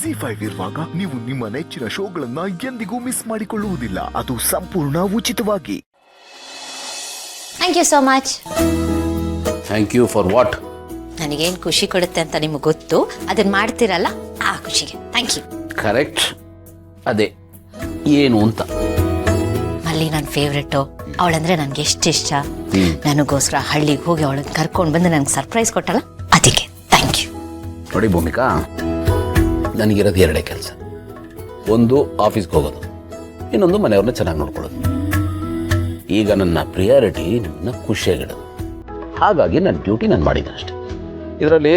ಜಿ5 ಇರುವಾಗ ನೀವು ನಿಮ್ಮ ನೆಚ್ಚಿನ ಶೋಗಳನ್ನ ಎಂದಿಗೂ ಮಿಸ್ ಮಾಡಿಕೊಳ್ಳುವುದಿಲ್ಲ. ಅದು ಸಂಪೂರ್ಣ ಉಚಿತವಾಗಿ. Thank you so much. Thank you for what? ನನಗೇನು ಖುಷಿ ಕೊಡುತ್ತೆ ಅಂತ ನಿಮಗೆ ಗೊತ್ತು, ಅದನ್ನ ಮಾಡ್ತಿರಲ್ಲ ಆ ಖುಷಿಗೆ ಥ್ಯಾಂಕ್ ಯು. ಕರೆಕ್ಟ್. ಅದೇ ಏನು ಅಂತ. ಮಲ್ಲಿ ನನ್ನ ಫೇವ್ರೆಟು, ಅವಳಂದ್ರೆ ನನಗೆ ಎಷ್ಟು ಇಷ್ಟ. ನನಗೋಸ್ಕರ ಹಳ್ಳಿಗೆ ಹೋಗಿ ಅವಳನ್ನ ಕರ್ಕೊಂಡು ಬಂದು ನನಗೆ ಸರ್ಪ್ರೈಸ್ ಕೊಟ್ಟಲ್ಲ, ಅದಕ್ಕೆ ಥ್ಯಾಂಕ್ ಯು. ನೋಡಿ ಭೂಮಿಕಾ, ನನಗಿರೋದು ಎರಡೇ ಕೆಲಸ. ಒಂದು ಆಫೀಸ್ಗೆ ಹೋಗೋದು, ಇನ್ನೊಂದು ಮನೆಯವ್ರನ್ನ ಚೆನ್ನಾಗಿ ನೋಡ್ಕೊಳ್ಳೋದು. ಈಗ ನನ್ನ ಪ್ರಿಯಾರಿಟಿ ನಿಮ್ಮನ್ನ ಖುಷಿಯಾಗಿಡೋದು. ಹಾಗಾಗಿ ನನ್ನ ಡ್ಯೂಟಿ ನಾನು ಮಾಡಿದ್ದೆ ಅಷ್ಟೆ. ಇದರಲ್ಲಿ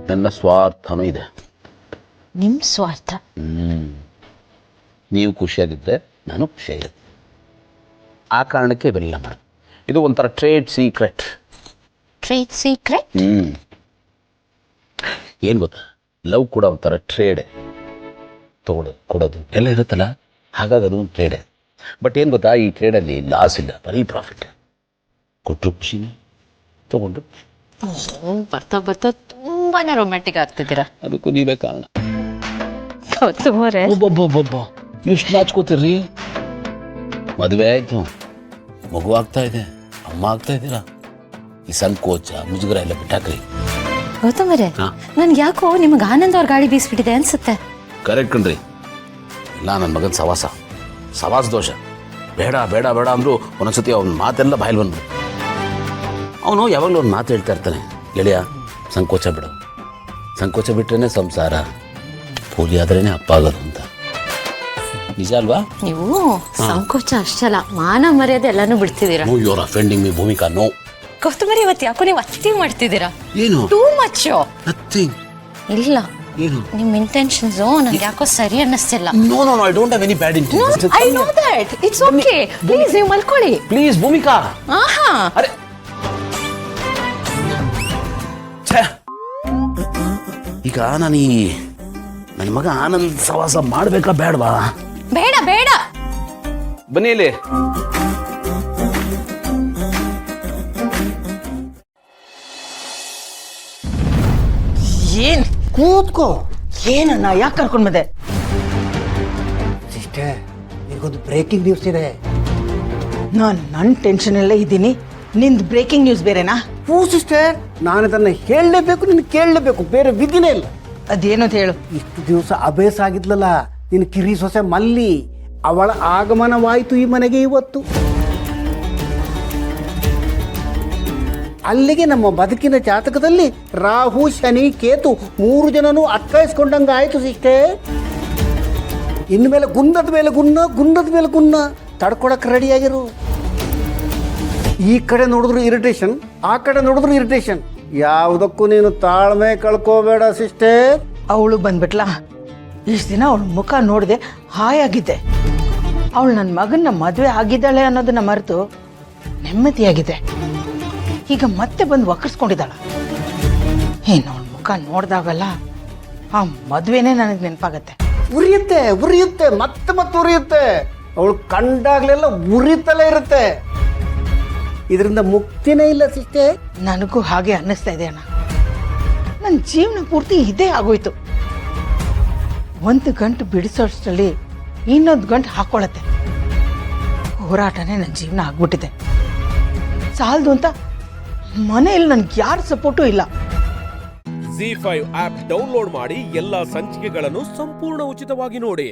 ನನ್ನ ಸ್ವಾರ್ಥನೂ ಇದೆ. ನಿಮ್ಮ ಸ್ವಾರ್ಥ? ನೀವು ಖುಷಿಯಾಗಿದ್ದರೆ ನಾನು ಖುಷಿಯಾಗಿದ್ದೆ. ಆ ಕಾರಣಕ್ಕೆ ಇವೆಲ್ಲ ಮಾಡೋದು. ಇದು ಒಂಥರ ಟ್ರೇಡ್ ಸೀಕ್ರೆಟ್. Trade secret? ಏನು ಗೊತ್ತಾ, ಲವ್ ಕೂಡ ಒಂಥರ ಟ್ರೇಡೆ. ತೊಗೊಳೋದು ಕೊಡೋದು ಎಲ್ಲ ಇರುತ್ತಲ್ಲ, ಹಾಗಾಗಿ ಅದು ಒಂದು ಟ್ರೇಡೆ. ಬಟ್ ಏನು ಗೊತ್ತಾ, ಈ ಟ್ರೇಡಲ್ಲಿ ಲಾಸ್ ಇಲ್ಲ, ಬರೀ ಪ್ರಾಫಿಟ್. ಕೊಟ್ಟರು ಖುಷಿನೇ, ತೊಗೊಂಡು. ಬರ್ತಾ ಬರ್ತಾ ತುಂಬಾನೇ ರೊಮ್ಯಾಂಟಿಕ್ ಆಗ್ತಿದ್ದೀರಾ. ಅದಕ್ಕೂ ನೀವೇ ಕಾರಣ. ಒಬ್ಬೊಬ್ಬೊಬ್ಬೊಬ್ಬ ಎಷ್ಟು ನಾಚ್ಕೋತೀರ್ರಿ. ಮದುವೆ ಆಯಿತು, ಮಗು ಆಗ್ತಾ ಇದೆ, ಅಮ್ಮ ಆಗ್ತಾ ಇದ್ದೀರಾ. ಈ ಸಂಕೋಚ ಮುಜುಗರ ಎಲ್ಲ ಬಿಟ್ಟಾಕ್ರಿ. ಗೌತಮರೇ, ನನ್ಗೆ ಯಾಕೋ ನಿಮಗೆ ಆನಂದ್ ಅವ್ರ ಗಾಳಿ ಬೀಸ್ಬಿಟ್ಟಿದೆ ಅನ್ಸುತ್ತೆ. ಕರೆಕ್ಟ್ ಕಣ್ರಿ. ಇಲ್ಲ, ನನ್ನ ಮಗನ ಸವಾಸ ದೋಷ. ಬೇಡ ಬೇಡ ಬೇಡ ಅಂದ್ರು ಒಂದೊಂದ್ಸತಿ ಅವ್ನ ಮಾತೆಲ್ಲ ಬಾಯಲ್ಲಿ ಬಂದ್ರು. ಅವನು ಯಾವಾಗಲೂ ಒಂದು ಮಾತು ಹೇಳ್ತಾ ಇರ್ತಾನೆ, ಗೆಳೆಯ ಸಂಕೋಚ ಬಿಡು, ಸಂಕೋಚ ಬಿಟ್ರೇನೆ ಸಂಸಾರ, ಪೂಲಿ ಆದ್ರೇನೆ ಅಪ್ಪ ಆಗೋದು ಅಂತ. ನಿಜ ಅಲ್ವಾ? ನೀವು ಸಂಕೋಚ ಅಷ್ಟಲ್ಲ, ಮಾನ ಮರ್ಯಾದೆ ಎಲ್ಲಾನು ಬಿಡ್ತಿದ್ದೀರಾ. No, you are offending me Bhoomika. No ಗೌತಮರೇ, ಇವತ್ತು ಯಾಕೋ ನೀವು ಅತಿ ಮಾಡ್ತಿದ್ದೀರಾ. ಏನು? Too much. ನಥಿಂಗ್. ಇಲ್ಲ, ಏನು ನಿಮ್ಮ ಇಂಟೆನ್ಷನ್ಸ್ ನನಗೆ ಯಾಕೋ ಸರಿ ಅನ್ನಿಸ್ತಿಲ್ಲ. No no no, I don't have any bad intentions. I know that. It's okay. Please ನೀವು ಮಲ್ಕೊಳ್ಳಿ. ಪ್ಲೀಸ್ ಭೂಮಿಕಾ. ಆಹಾ, ಅರೆ ಈಗ ನಾನು ನನ್ನ ಮಗ ಆನಂದ್ ಸವಾಸ ಮಾಡ್ಬೇಕಾ ಬೇಡವಾ? ಬೇಡ ಬೇಡ. ಬನ್ನಿ ಇಲ್ಲಿ. ಏನ್ ಕೂತ್ಕೋ. ಏನನ್ನ ಯಾಕೆ ಕರ್ಕೊಂಡ್ ಬಂದೆ? ಸಿಸ್ಟರ್, ಈಗೊಂದು ಬ್ರೇಕಿಂಗ್ ನ್ಯೂಸ್ ಇದೆ. ನನ್ನ ಟೆನ್ಷನ್ ಎಲ್ಲ ಇದ್ದೀನಿ, ನಿಂದು ಬ್ರೇಕಿಂಗ್ ನ್ಯೂಸ್ ಬೇರೆನಾ? ಹ್ಞೂ ಸಿಸ್ಟರ್, ನಾನು ಇದನ್ನು ಹೇಳಲೇಬೇಕು, ನಿನ್ನ ಕೇಳಲೇಬೇಕು, ಬೇರೆ ವಿಧಿನೇ ಇಲ್ಲ. ಅದೇನಂತ ಹೇಳು. ಇಷ್ಟು ದಿವಸ ಅಭ್ಯಾಸ ಆಗಿದ್ಲಲ್ಲ ನಿನ್ನ ಕಿರಿ ಸೊಸೆ ಮಲ್ಲಿ, ಅವಳ ಆಗಮನವಾಯಿತು ಈ ಮನೆಗೆ ಇವತ್ತು. ಅಲ್ಲಿಗೆ ನಮ್ಮ ಬದುಕಿನ ಜಾತಕದಲ್ಲಿ ರಾಹು, ಶನಿ, ಕೇತು 3 ಜನನೂ ಅಟ್ಕಾಯಿಸ್ಕೊಂಡಂಗೆ ಆಯಿತು ಸಿಸ್ಟರ್. ಇನ್ಮೇಲೆ ಗುನ್ನದ ಮೇಲೆ ಗುನ್ನ, ಗುನ್ನದ ಮೇಲೆ ಗುನ್ನ, ತಡ್ಕೊಳಕ್ಕೆ ರೆಡಿಯಾಗಿರು. ಈ ಕಡೆ ನೋಡಿದ್ರು ಇರಿಟೇಷನ್, ಆ ಕಡೆ ನೋಡಿದ್ರು ಇರಿಟೇಷನ್. ಯಾವುದಕ್ಕೂ ನೀನು ತಾಳ್ಮೆ ಕಳ್ಕೋಬೇಡ ಸಿಸ್ಟರ್. ಅವಳು ಬಂದ್ಬಿಟ್ಲಾ, ಇಷ್ಟು ದಿನ ಅವಳ ಮುಖ ನೋಡಿದೆ ಹಾಯಾಗಿದ್ದೆ. ಅವಳು ನನ್ನ ಮಗನ ಮದುವೆ ಆಗಿದ್ದಾಳೆ ಅನ್ನೋದನ್ನ ಮರೆತು ನೆಮ್ಮದಿಯಾಗಿದೆ. ಈಗ ಮತ್ತೆ ಬಂದು ವಕ್ರಿಸ್ಕೊಂಡಿದ್ದಾಳ. ಏನು ಅವಳ ಮುಖ ನೋಡಿದಾಗಲ್ಲ ಆ ಮದುವೆನೇ ನನಗೆ ನೆನಪಾಗತ್ತೆ. ಉರಿಯುತ್ತೆ ಉರಿಯುತ್ತೆ, ಮತ್ತೆ ಮತ್ತೆ ಉರಿಯುತ್ತೆ. ಅವಳು ಕಂಡಾಗ್ಲೆಲ್ಲ ಉರಿತಲೇ ಇರುತ್ತೆ. ಇದರಿಂದ ಮುಕ್ತಿನೇ ಇಲ್ಲ ಸಿಸ್ಟರ್. ನನಗೂ ಹಾಗೆ ಅನ್ನಿಸ್ತಾ ಇದೆ ಅಣ್ಣ. ನನ್ನ ಜೀವನ ಪೂರ್ತಿ ಇದೇ ಆಗೋಯ್ತು. ಒಂದು ಗಂಟು ಬಿಡಿಸೋಷ್ಟರಲ್ಲಿ ಇನ್ನೊಂದು ಗಂಟು ಹಾಕೊಳ್ಳತ್ತೆ. ಹೋರಾಟನೇ ನನ್ನ ಜೀವನ ಆಗ್ಬಿಟ್ಟಿದೆ. ಸಾಲದು ಅಂತ ಮನೆಯಲ್ಲಿ ನನ್ಗೆ ಯಾರ ಸಪೋರ್ಟು ಇಲ್ಲ. ಜಿ5 ಆಪ್ ಡೌನ್ಲೋಡ್ ಮಾಡಿ ಎಲ್ಲಾ ಸಂಚಿಕೆಗಳನ್ನು ಸಂಪೂರ್ಣ ಉಚಿತವಾಗಿ ನೋಡಿ.